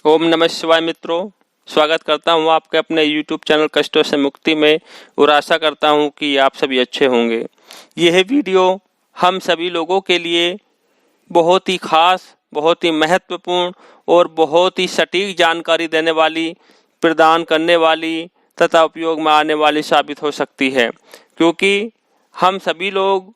ओम नमः शिवाय मित्रों, स्वागत करता हूं आपके अपने YouTube चैनल कष्टों से मुक्ति में और आशा करता हूं कि आप सभी अच्छे होंगे। यह वीडियो हम सभी लोगों के लिए बहुत ही खास, बहुत ही महत्वपूर्ण और बहुत ही सटीक जानकारी देने वाली, प्रदान करने वाली तथा उपयोग में आने वाली साबित हो सकती है, क्योंकि हम सभी लोग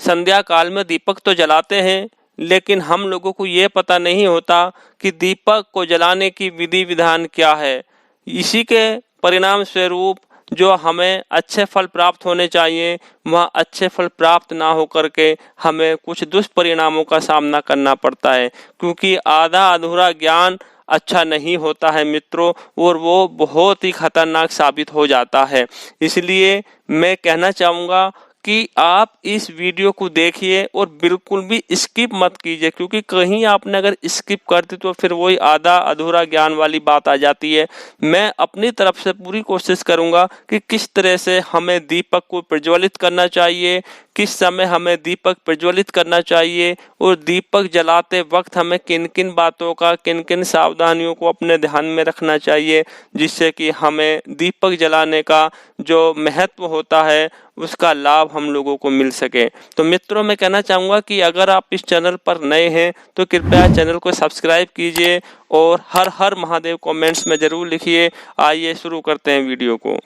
संध्या काल में दीपक तो जलाते हैं, लेकिन हम लोगों को ये पता नहीं होता कि दीपक को जलाने की विधि विधान क्या है। इसी के परिणाम स्वरूप जो हमें अच्छे फल प्राप्त होने चाहिए, वह अच्छे फल प्राप्त ना होकर के हमें कुछ दुष्परिणामों का सामना करना पड़ता है, क्योंकि आधा अधूरा ज्ञान अच्छा नहीं होता है मित्रों, और वो बहुत ही खतरनाक साबित हो जाता है। इसलिए मैं कहना चाहूँगा कि आप इस वीडियो को देखिए और बिल्कुल भी स्किप मत कीजिए, क्योंकि कहीं आपने अगर स्किप कर दी तो फिर वही आधा अधूरा ज्ञान वाली बात आ जाती है। मैं अपनी तरफ से पूरी कोशिश करूंगा कि किस तरह से हमें दीपक को प्रज्वलित करना चाहिए, किस समय हमें दीपक प्रज्वलित करना चाहिए और दीपक जलाते वक्त हमें किन किन बातों का, किन किन सावधानियों को अपने ध्यान में रखना चाहिए, जिससे कि हमें दीपक जलाने का जो महत्व होता है उसका लाभ हम लोगों को मिल सके। तो मित्रों, मैं कहना चाहूँगा कि अगर आप इस चैनल पर नए हैं तो कृपया चैनल को सब्सक्राइब कीजिए और हर हर महादेव कमेंट्स में ज़रूर लिखिए। आइए शुरू करते हैं वीडियो को।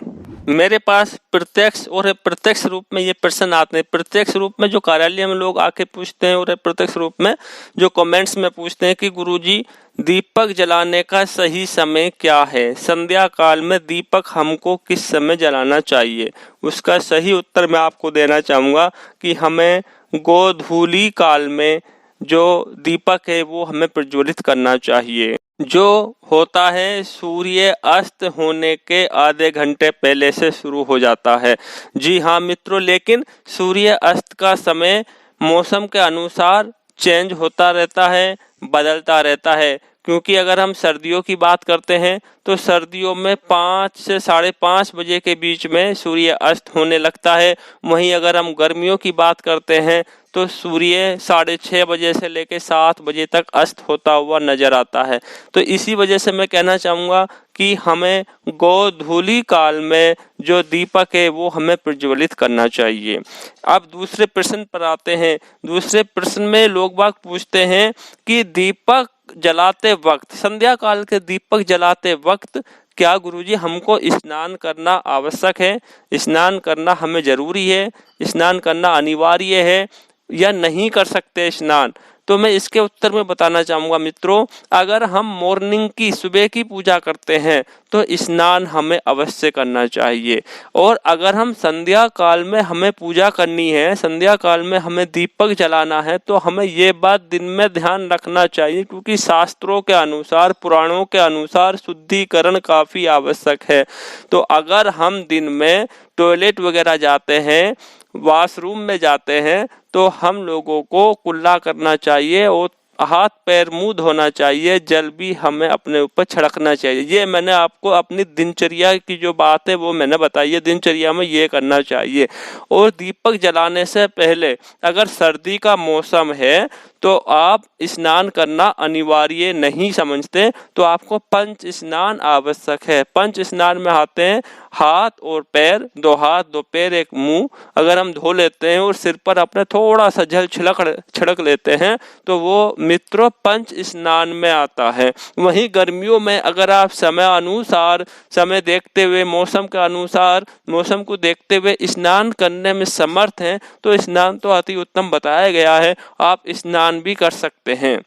मेरे पास प्रत्यक्ष और अप्रत्यक्ष रूप में ये प्रश्न आते हैं। प्रत्यक्ष रूप में जो कार्यालय में लोग आके पूछते हैं और अप्रत्यक्ष रूप में जो कमेंट्स में पूछते हैं कि गुरुजी, दीपक जलाने का सही समय क्या है? संध्या काल में दीपक हमको किस समय जलाना चाहिए? उसका सही उत्तर मैं आपको देना चाहूँगा कि हमें गोधूली काल में जो दीपक है वो हमें प्रज्वलित करना चाहिए, जो होता है सूर्य अस्त होने के आधे घंटे पहले से शुरू हो जाता है। जी हाँ मित्रों, लेकिन सूर्य अस्त का समय मौसम के अनुसार चेंज होता रहता है, बदलता रहता है। क्योंकि अगर हम सर्दियों की बात करते हैं तो सर्दियों में 5 से 5:30 बजे के बीच में सूर्य अस्त होने लगता है। वहीं अगर हम गर्मियों की बात करते हैं तो सूर्य 6:30 बजे से लेकर 7 बजे तक अस्त होता हुआ नजर आता है। तो इसी वजह से मैं कहना चाहूँगा कि हमें गोधूली काल में जो दीपक है वो हमें प्रज्वलित करना चाहिए। अब दूसरे प्रश्न पर आते हैं। दूसरे प्रश्न में लोग बाग पूछते हैं कि दीपक जलाते वक्त, संध्या काल के दीपक जलाते वक्त क्या गुरुजी हमको स्नान करना आवश्यक है? स्नान करना हमें जरूरी है? स्नान करना अनिवार्य है या नहीं कर सकते स्नान? तो मैं इसके उत्तर में बताना चाहूँगा मित्रों, अगर हम मॉर्निंग की, सुबह की पूजा करते हैं तो स्नान हमें अवश्य करना चाहिए। और अगर हम संध्या काल में हमें पूजा करनी है, संध्या काल में हमें दीपक जलाना है, तो हमें ये बात दिन में ध्यान रखना चाहिए, क्योंकि शास्त्रों के अनुसार, पुराणों के अनुसार शुद्धिकरण काफ़ी आवश्यक है। तो अगर हम दिन में टॉयलेट वगैरह जाते हैं, वॉशरूम में जाते हैं, तो हम लोगों को कुल्ला करना चाहिए और हाथ पैर मुंह धोना चाहिए, जल भी हमें अपने ऊपर छिड़कना चाहिए। ये मैंने आपको अपनी दिनचर्या की जो बात है वो मैंने बताई है, दिनचर्या में ये करना चाहिए। और दीपक जलाने से पहले अगर सर्दी का मौसम है तो आप स्नान करना अनिवार्य नहीं समझते, तो आपको पंच स्नान आवश्यक है। पंच स्नान में आते हैं हाथ और पैर, 2 हाथ 2 पैर 1 मुंह अगर हम धो लेते हैं और सिर पर अपने थोड़ा सा जल छिड़क लेते हैं तो वो मित्रों पंच स्नान में आता है। वहीं गर्मियों में अगर आप समय अनुसार, समय देखते हुए, मौसम के अनुसार, मौसम को देखते हुए स्नान करने में समर्थ हैं तो स्नान तो अति उत्तम बताया गया है, आप स्नान भी कर सकते हैं।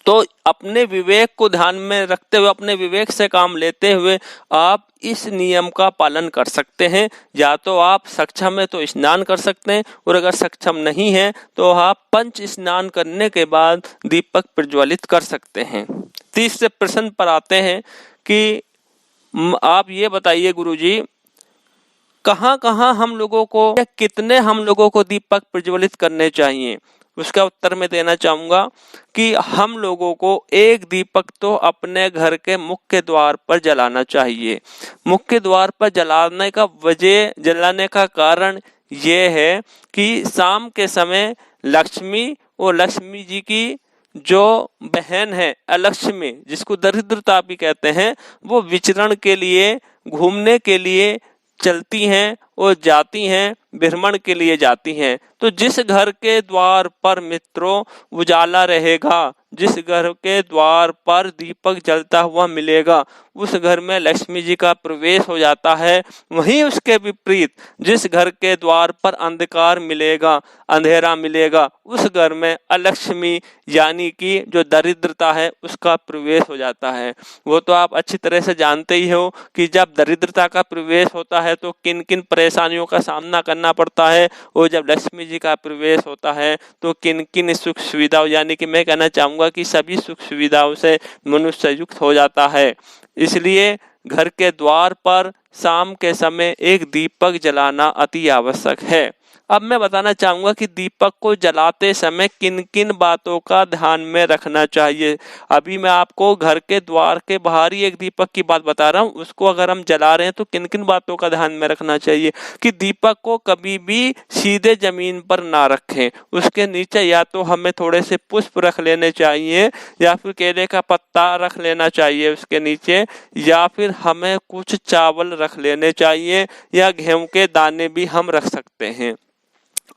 तो अपने विवेक को ध्यान में रखते हुए, अपने विवेक से काम लेते हुए आप इस नियम का पालन कर सकते हैं। या तो आप सक्षम है तो स्नान कर सकते हैं, और अगर सक्षम नहीं है तो आप पंच स्नान करने के बाद दीपक प्रज्वलित कर सकते हैं। तीसरे प्रश्न पर आते हैं कि आप ये बताइए गुरुजी, कहाँ कहाँ हम लोगों को, कितने हम लोगों को दीपक प्रज्वलित करने चाहिए? उसका उत्तर मैं देना चाहूँगा कि हम लोगों को एक दीपक तो अपने घर के मुख्य द्वार पर जलाना चाहिए। मुख्य द्वार पर जलाने का कारण ये है कि शाम के समय लक्ष्मी और लक्ष्मी जी की जो बहन है अलक्ष्मी, जिसको दरिद्रता भी कहते हैं, वो विचरण के लिए, घूमने के लिए चलती हैं और जाती हैं, भ्रमण के लिए जाती हैं। तो जिस घर के द्वार पर मित्रों उजाला रहेगा, जिस घर के द्वार पर दीपक जलता हुआ मिलेगा, उस घर में लक्ष्मी जी का प्रवेश हो जाता है। वहीं उसके विपरीत जिस घर के द्वार पर अंधकार मिलेगा, अंधेरा मिलेगा, उस घर में अलक्ष्मी यानी कि जो दरिद्रता है उसका प्रवेश हो जाता है। वो तो आप अच्छी तरह से जानते ही हो कि जब दरिद्रता का प्रवेश होता है तो किन किन परेशानियों का सामना करना पड़ता है, और जब लक्ष्मी जी का प्रवेश होता है तो किन किन सुख सुविधाओं, यानी कि मैं कहना चाहूँगा कि सभी सुख सुविधाओं से मनुष्य युक्त हो जाता है। इसलिए घर के द्वार पर शाम के समय एक दीपक जलाना अति आवश्यक है। अब मैं बताना चाहूँगा कि दीपक को जलाते समय किन किन बातों का ध्यान में रखना चाहिए। अभी मैं आपको घर के द्वार के बाहर ही एक दीपक की बात बता रहा हूँ, उसको अगर हम जला रहे हैं तो किन किन बातों का ध्यान में रखना चाहिए कि दीपक को कभी भी सीधे जमीन पर ना रखें, उसके नीचे या तो हमें थोड़े से पुष्प रख लेने चाहिए, या फिर केले का पत्ता रख लेना चाहिए उसके नीचे, या फिर हमें कुछ चावल रख लेने चाहिए, या गेहूं के दाने भी हम रख सकते हैं।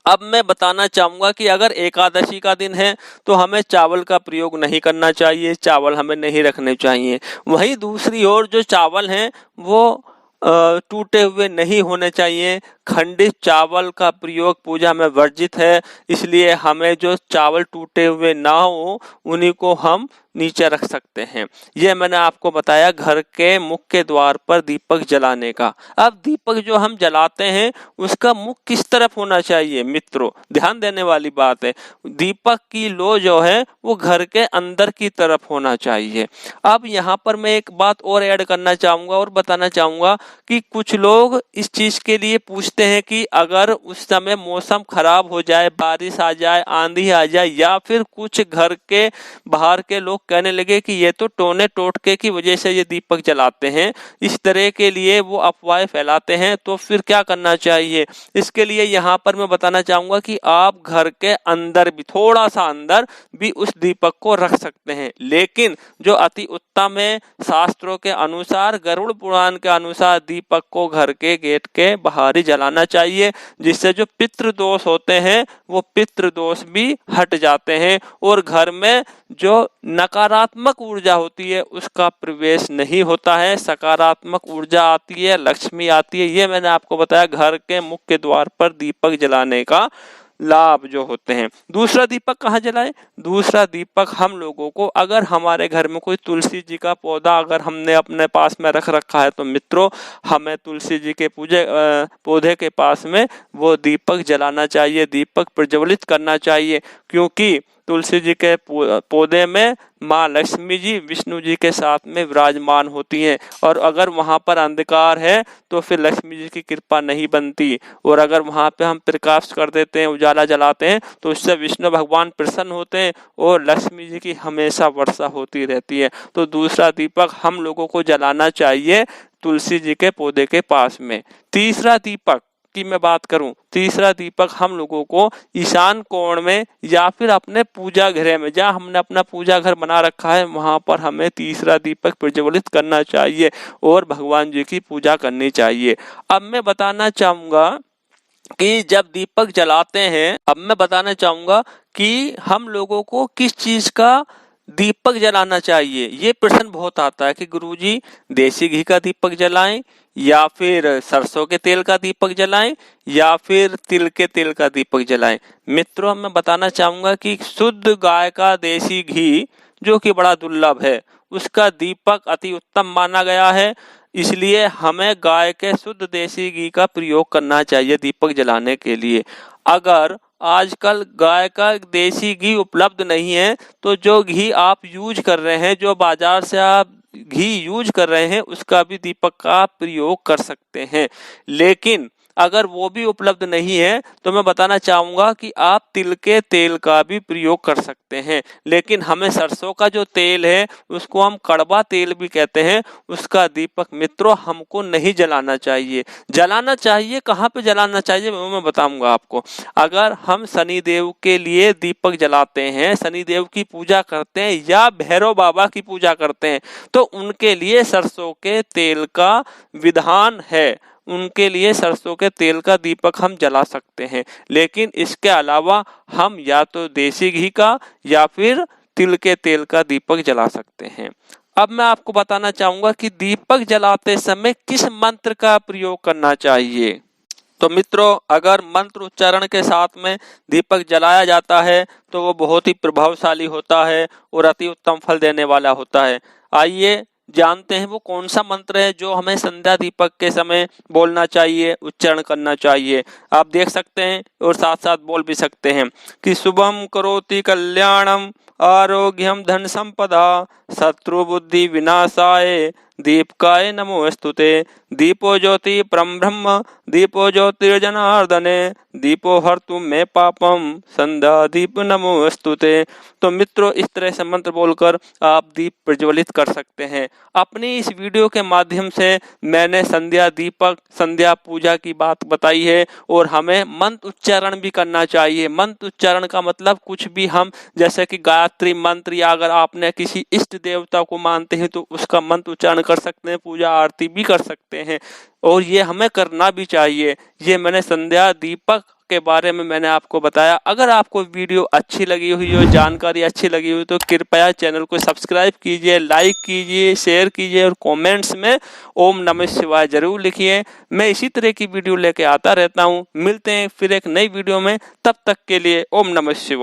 अब मैं बताना चाहूँगा कि अगर एकादशी का दिन है तो हमें चावल का प्रयोग नहीं करना चाहिए, चावल हमें नहीं रखने चाहिए। वहीं दूसरी ओर जो चावल हैं वो टूटे हुए नहीं होने चाहिए। खंडित चावल का प्रयोग पूजा में वर्जित है, इसलिए हमें जो चावल टूटे हुए ना हो उन्हीं को हम नीचे रख सकते हैं। ये मैंने आपको बताया घर के मुख्य द्वार पर दीपक जलाने का। अब दीपक जो हम जलाते हैं उसका मुख किस तरफ होना चाहिए मित्रों, ध्यान देने वाली बात है। दीपक की लो जो है वो घर के अंदर की तरफ होना चाहिए। अब यहाँ पर मैं एक बात और ऐड करना चाहूँगा और बताना चाहूँगा कि कुछ लोग इस चीज के लिए पूछते हैं कि अगर उस समय मौसम खराब हो जाए, बारिश आ जाए, आंधी आ जाए, या फिर कुछ घर के बाहर के लोग कहने लगे कि ये तो टोने टोटके की वजह से ये दीपक जलाते हैं, इस तरह के लिए वो अफवाहें फैलाते हैं, तो फिर क्या करना चाहिए। इसके लिए यहाँ पर मैं बताना चाहूँगा कि आप घर के अंदर भी, थोड़ा सा अंदर भी उस दीपक को रख सकते हैं, लेकिन जो अति उत्तम है शास्त्रों के अनुसार, गरुड़ पुराण के अनुसार दीपक को घर के गेट के बाहर ही जलाना चाहिए, जिससे जो पितृदोष होते हैं वो पितृदोष भी हट जाते हैं और घर में जो नकारात्मक ऊर्जा होती है उसका प्रवेश नहीं होता है, सकारात्मक ऊर्जा आती है, लक्ष्मी आती है। ये मैंने आपको बताया घर के मुख्य द्वार पर दीपक जलाने का लाभ जो होते हैं। दूसरा दीपक कहाँ जलाएं? दूसरा दीपक हम लोगों को, अगर हमारे घर में कोई तुलसी जी का पौधा अगर हमने अपने पास में रख रखा है तो मित्रों हमें तुलसी जी के पौधे के पास में वो दीपक जलाना चाहिए, दीपक प्रज्वलित करना चाहिए, क्योंकि तुलसी जी के पौधे में माँ लक्ष्मी जी विष्णु जी के साथ में विराजमान होती हैं, और अगर वहाँ पर अंधकार है तो फिर लक्ष्मी जी की कृपा नहीं बनती, और अगर वहाँ पे हम प्रकाश कर देते हैं, उजाला जलाते हैं, तो उससे विष्णु भगवान प्रसन्न होते हैं और लक्ष्मी जी की हमेशा वर्षा होती रहती है। तो दूसरा दीपक हम लोगों को जलाना चाहिए तुलसी जी के पौधे के पास में। तीसरा दीपक की मैं बात करूं, तीसरा दीपक हम लोगों को ईशान कोण में या फिर अपने पूजा घर में, जहाँ हमने अपना पूजा घर बना रखा है वहां पर हमें तीसरा दीपक प्रज्वलित करना चाहिए और भगवान जी की पूजा करनी चाहिए। अब मैं बताना चाहूंगा कि जब दीपक जलाते हैं, अब मैं बताना चाहूंगा कि हम लोगों को किस चीज का दीपक जलाना चाहिए। ये प्रश्न बहुत आता है कि गुरुजी देसी घी का दीपक जलाएं, या फिर सरसों के तेल का दीपक जलाएं, या फिर तिल के तेल का दीपक जलाएं। मित्रों मैं बताना चाहूंगा कि शुद्ध गाय का देसी घी जो कि बड़ा दुर्लभ है, उसका दीपक अति उत्तम माना गया है, इसलिए हमें गाय के शुद्ध देसी घी का प्रयोग करना चाहिए दीपक जलाने के लिए। अगर आजकल गाय का देसी घी उपलब्ध नहीं है तो जो घी आप यूज कर रहे हैं, जो बाजार से आप घी यूज कर रहे हैं, उसका भी दीपक का प्रयोग कर सकते हैं। लेकिन अगर वो भी उपलब्ध नहीं है तो मैं बताना चाहूँगा कि आप तिल के तेल का भी प्रयोग कर सकते हैं। लेकिन हमें सरसों का जो तेल है उसको हम कड़वा तेल भी कहते हैं, उसका दीपक मित्रों हमको नहीं जलाना चाहिए। जलाना चाहिए, कहाँ पे जलाना चाहिए वो मैं बताऊंगा आपको। अगर हम शनिदेव के लिए दीपक जलाते हैं, शनिदेव की पूजा करते हैं या भैरव बाबा की पूजा करते हैं तो उनके लिए सरसों के तेल का विधान है, उनके लिए सरसों के तेल का दीपक हम जला सकते हैं। लेकिन इसके अलावा हम या तो देसी घी का या फिर तिल के तेल का दीपक जला सकते हैं। अब मैं आपको बताना चाहूंगा कि दीपक जलाते समय किस मंत्र का प्रयोग करना चाहिए। तो मित्रों, अगर मंत्र उच्चारण के साथ में दीपक जलाया जाता है तो वो बहुत ही प्रभावशाली होता है और अति उत्तम फल देने वाला होता है। आइए जानते हैं वो कौन सा मंत्र है जो हमें संध्या दीपक के समय बोलना चाहिए, उच्चारण करना चाहिए। आप देख सकते हैं और साथ साथ बोल भी सकते हैं कि शुभम करोति कल्याणम आरोग्यम धन संपदा शत्रु बुद्धि विनाशाय दीपकाय नमोस्तुते दीपो ज्योति परम ब्रह्म दीपो ज्योतिर्जनार्दने दीपो हर्तु मे पापम संध्या दीप नमोस्तुते। तो मित्रों, इस तरह से मंत्र बोलकर आप दीप प्रज्वलित कर सकते हैं। अपनी इस वीडियो के माध्यम से मैंने संध्या दीपक, संध्या पूजा की बात बताई है और हमें मंत्र उच्चारण भी करना चाहिए। मंत्र उच्चारण का मतलब कुछ भी हम, जैसे कि गायत्री मंत्र, या अगर आपने किसी इष्ट देवता को मानते हैं तो उसका मंत्र उच्चारण कर सकते हैं, पूजा आरती भी कर सकते हैं और ये हमें करना भी चाहिए। ये मैंने संध्या दीपक के बारे में मैंने आपको बताया। अगर आपको वीडियो अच्छी लगी हुई हो, जानकारी अच्छी लगी हुई तो कृपया चैनल को सब्सक्राइब कीजिए, लाइक कीजिए, शेयर कीजिए और कमेंट्स में ओम नमः शिवाय जरूर लिखिए। मैं इसी तरह की वीडियो लेके आता रहता हूँ। मिलते हैं फिर एक नई वीडियो में, तब तक के लिए ओम नमः शिवाय।